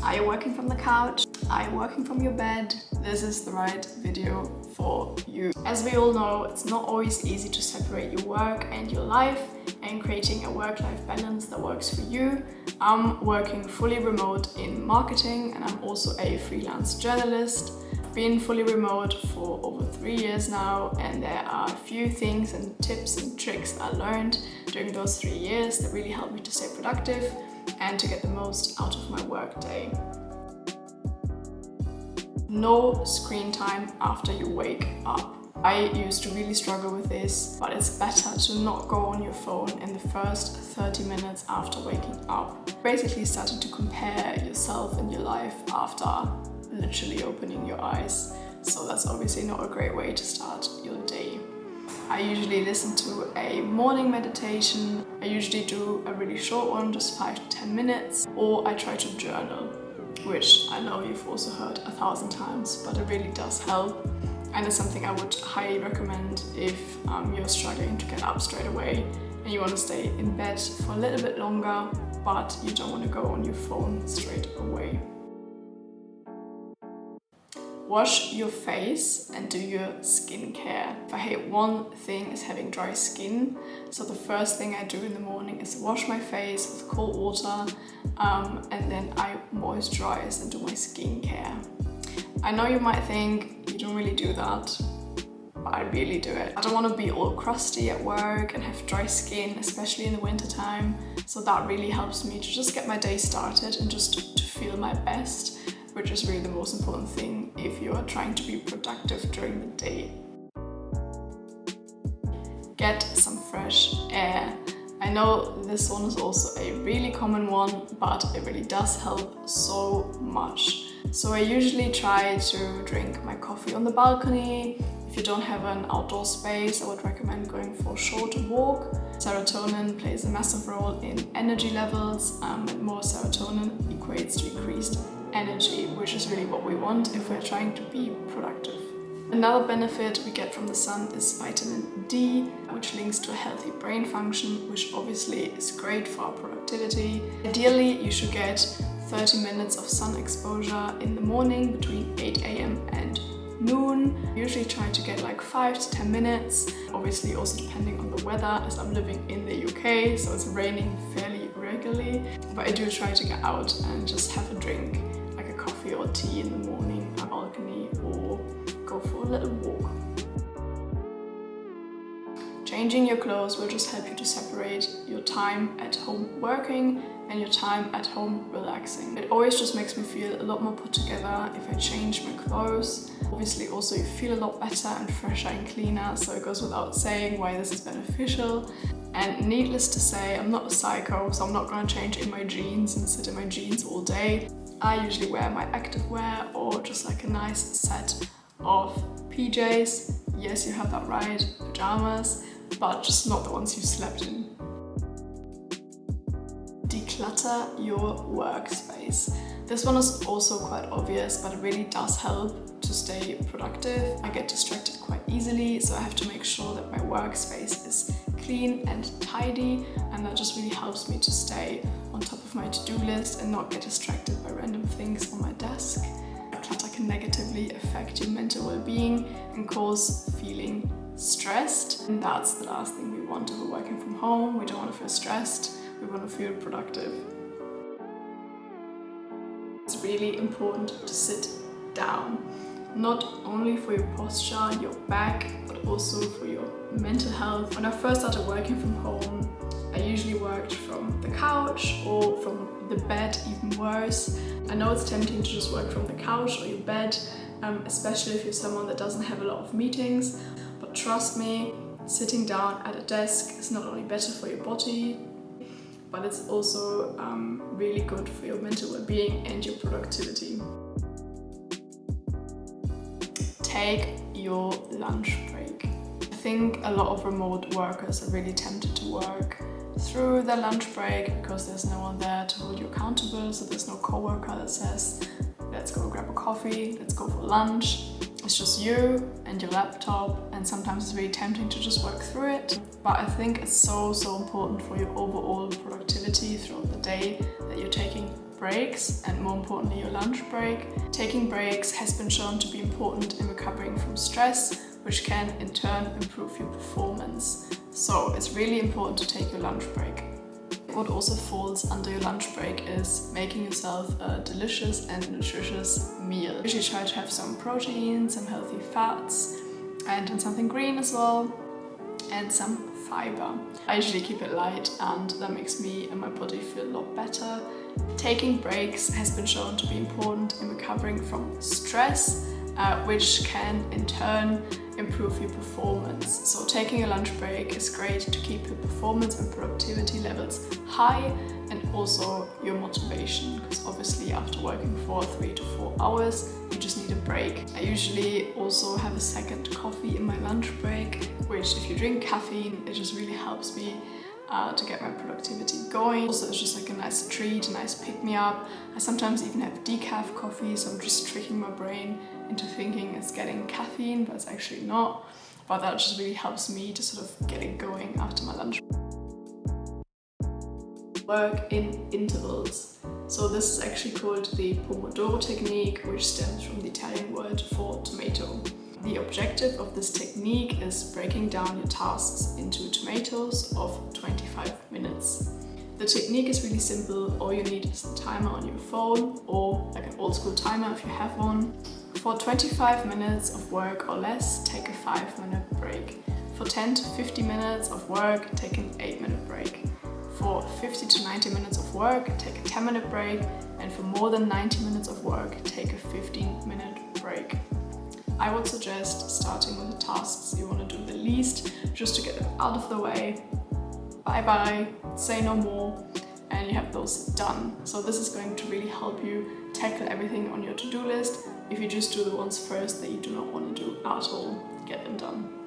Are you working from the couch? Are you working from your bed? This is the right video for you. As we all know, it's not always easy to separate your work and your life, and creating a work-life balance that works for you. I'm working fully remote in marketing, and I'm also a freelance journalist. I've been fully remote for over 3 years now, and there are a few things and tips and tricks that I learned during those 3 years that really helped me to stay productive and to get the most out of my work day. No screen time after you wake up. I used to really struggle with this, but it's better to not go on your phone in the first 30 minutes after waking up. Basically starting to compare yourself and your life after literally opening your eyes. So that's obviously not a great way to start your day. I usually listen to a morning meditation. I usually do a really short one, just 5 to 10 minutes, or I try to journal, which I know you've also heard 1,000 times, but it really does help. And it's something I would highly recommend if you're struggling to get up straight away and you want to stay in bed for a little bit longer, but you don't want to go on your phone straight away. Wash your face and do your skincare. If I hate one thing, is having dry skin. So the first thing I do in the morning is wash my face with cold water, and then I moisturize and do my skincare. I know you might think you don't really do that, but I really do it. I don't want to be all crusty at work and have dry skin, especially in the winter time. So that really helps me to just get my day started and just to feel my best, which is really the most important thing if you are trying to be productive during the day. Get some fresh air. I know this one is also a really common one, but it really does help so much. So I usually try to drink my coffee on the balcony. If you don't have an outdoor space, I would recommend going for a short walk. Serotonin plays a massive role in energy levels, and more serotonin equates to increased energy, which is really what we want if we're trying to be productive. Another benefit we get from the sun is vitamin D, which links to a healthy brain function, which obviously is great for our productivity. Ideally, you should get 30 minutes of sun exposure in the morning between 8 a.m. and noon. I usually try to get like 5 to 10 minutes, obviously also depending on the weather, as I'm living in the UK, so it's raining fairly regularly. But I do try to get out and just have a drink, like a coffee or tea in the morning on the balcony, or go for a little walk. Changing your clothes will just help you to separate your time at home working and your time at home relaxing. It always just makes me feel a lot more put together if I change my clothes. Obviously also you feel a lot better and fresher and cleaner, so it goes without saying why this is beneficial. And needless to say, I'm not a psycho, so I'm not going to change in my jeans and sit in my jeans all day. I usually wear my active wear or just like a nice set of PJs. Yes, you have that right, pajamas, but just not the ones you slept in. Declutter your workspace. This one is also quite obvious, but it really does help to stay productive. I get distracted quite easily, so I have to make sure that my workspace is clean and tidy, and that just really helps me to stay on top of my to-do list and not get distracted by random things on my desk. Clutter can negatively affect your mental well-being and cause feeling stressed, and that's the last thing we want if we're working from home. We don't want to feel stressed, we want to feel productive. It's really important to sit down, not only for your posture, your back, but also for your mental health. When I first started working from home, I usually worked from the couch or from the bed, even worse. I know it's tempting to just work from the couch or your bed, especially if you're someone that doesn't have a lot of meetings, but trust me, sitting down at a desk is not only better for your body, but it's also really good for your mental well-being and your productivity. Take your lunch break. I think a lot of remote workers are really tempted to work through their lunch break because there's no one there to hold you accountable, so there's no coworker that says, let's go grab a coffee, let's go for lunch. It's just you and your laptop, and sometimes it's really tempting to just work through it. But I think it's so important for your overall productivity throughout the day that you're taking breaks and more importantly your lunch break. Taking breaks has been shown to be important in recovering from stress, which can in turn improve your performance. So it's really important to take your lunch break. What also falls under your lunch break is making yourself a delicious and nutritious meal. Usually try to have some protein, some healthy fats, and then something green as well, and some fiber. I usually keep it light and that makes me and my body feel a lot better. Taking breaks has been shown to be important in recovering from stress, which can in turn improve your performance. So taking a lunch break is great to keep your performance and productivity levels high and also your motivation, because obviously after working for 3 to 4 hours you just need a break. I usually also have a second coffee in my lunch break, which if you drink caffeine it just really helps me to get my productivity going. Also it's just like a nice treat, a nice pick-me-up. I sometimes even have decaf coffee, so I'm just tricking my brain into thinking it's getting caffeine, but it's actually not. But that just really helps me to sort of get it going after my lunch. Work in intervals. So this is actually called the Pomodoro technique, which stems from the Italian word for tomato. The objective of this technique is breaking down your tasks into tomatoes of 25 minutes. The technique is really simple. All you need is a timer on your phone or like an old school timer if you have one. For 25 minutes of work or less, take a 5-minute break. For 10 to 50 minutes of work, take an 8-minute break. For 50 to 90 minutes of work, take a 10-minute break. And for more than 90 minutes of work, take a 15-minute break. I would suggest starting with the tasks you want to do the least, just to get them out of the way. Bye-bye, say no more, and you have those done. So this is going to really help you tackle everything on your to-do list. If you just do the ones first that you do not want to do at all, get them done.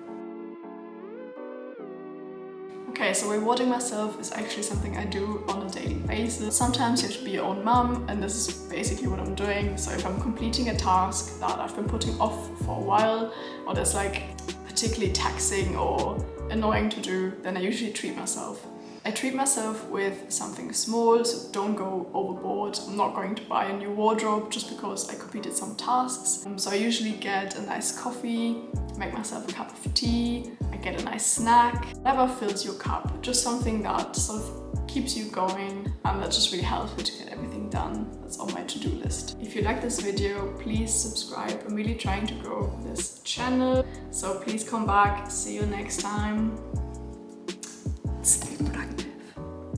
Okay, so rewarding myself is actually something I do on a daily basis. Sometimes you have to be your own mum, and this is basically what I'm doing. So if I'm completing a task that I've been putting off for a while, or that's like particularly taxing or annoying to do, then I usually treat myself. I treat myself with something small, so don't go overboard. I'm not going to buy a new wardrobe just because I completed some tasks. So I usually get a nice coffee, make myself a cup of tea, I get a nice snack. Whatever fills your cup, just something that sort of keeps you going and that just really helps me to get everything done that's on my to-do list. If you like this video, please subscribe. I'm really trying to grow this channel, so please come back. See you next time. Stay productive.